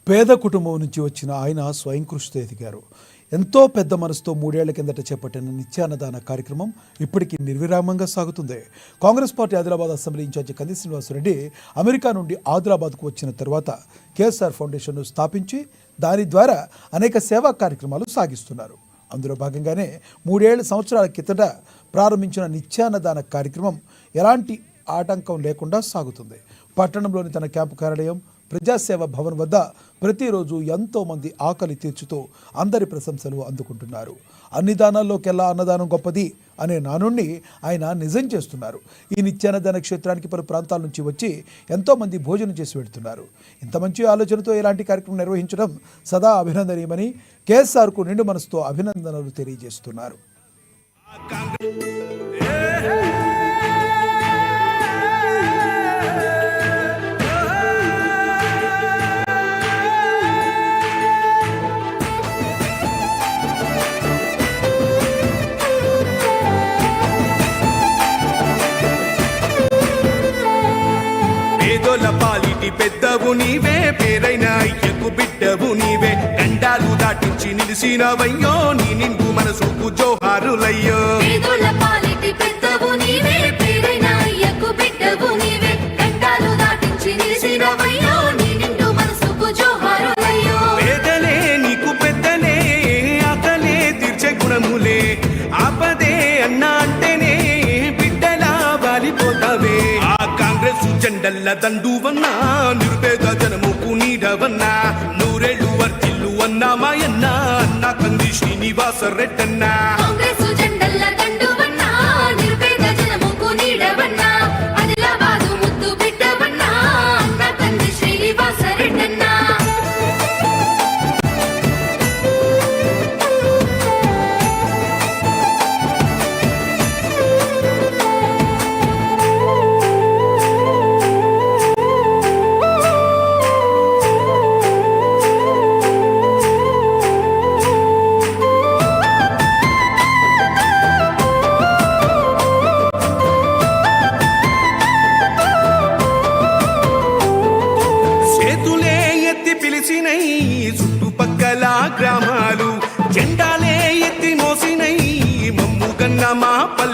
పేద కుటుంబం నుంచి వచ్చిన ఆయన స్వయం కృషితో ఎదిగారు. ఎంతో పెద్ద మనసుతో 3 ఏళ్ల కిందట చేపట్టిన నిత్యాన్నదాన కార్యక్రమం ఇప్పటికీ నిర్విరామంగా సాగుతుంది. Congress party Adilabad assembly incharge Kandi Srinivasa Reddy America నుండి ఆదిలాబాద్కు వచ్చిన తర్వాత కేఎస్ఆర్ ఫౌండేషన్ను స్థాపించి దాని ద్వారా అనేక సేవా కార్యక్రమాలు సాగిస్తున్నారు. అందులో భాగంగానే 3 సంవత్సరాల కిందట ప్రారంభించిన నిత్యాన్నదాన కార్యక్రమం ఎలాంటి ఆటంకం లేకుండా సాగుతుంది. పట్టణంలోని తన క్యాంపు కార్యాలయం ప్రజాసేవ భవన్ వద్ద ప్రతిరోజు ఎంతో మంది ఆకలి తీర్చుతూ అందరి ప్రశంసలు అందుకుంటున్నారు. అన్ని దానాల్లోకెల్లా అన్నదానం గొప్పది అనే నానుణ్ణి ఆయన నిజం చేస్తున్నారు. ఈ నిత్యాన్నదాన క్షేత్రానికి పలు ప్రాంతాల నుంచి వచ్చి ఎంతో మంది భోజనం చేసి వెళ్తున్నారు. ఇంత మంచి ఆలోచనతో ఇలాంటి కార్యక్రమం నిర్వహించడం సదా అభినందనీయమని కేఎస్ఆర్కు నిండు మనసుతో అభినందనలు తెలియజేస్తున్నారు. పాలిటి పెద్దవు నీవే, పేరైన అయ్యకు బిడ్డవు నీవే, గండాలు దాటించి నిలిసినవయ్యో, నీ నిండు మనసుకు జోహారులయ్యో. పాలిటి పెద్దవు నీవే, పేరైన అయ్యకు బిడ్డవు నీవే, గండాలు దాటించి నిలిసినవయ్యో, నీ నిండు మనసుకు జోహారులయ్యో. పేదలే నీకు పెద్దలే, ఆకలే తీర్చే గుణములే, ఆపదే అన్నా అంటేనే బిడ్డలా వాలిపోతావే. కాంగ్రెస్ జెండల్ల దండువన్నా, నిరుపేద జనముకు నీడవన్నా, నూరేళ్లు వర్తిల్లు అన్నా మాయన్న, అన్నా కంది శ్రీనివాస రెడ్డన్నా. కాంగ్రెస్ జెండల్ల దండువన్నా, నిరుపేద జనముకు నీడవన్నా, ఆదిలాబాదు ముద్దు బిడ్డవన్నా, అన్నా కంది శ్రీనివాస రెడ్డన్నా. చుట్టుపక్కల గ్రామాలు జెండాలే ఎత్తి మోసినై, మమ్ము కన్న మా పల్లె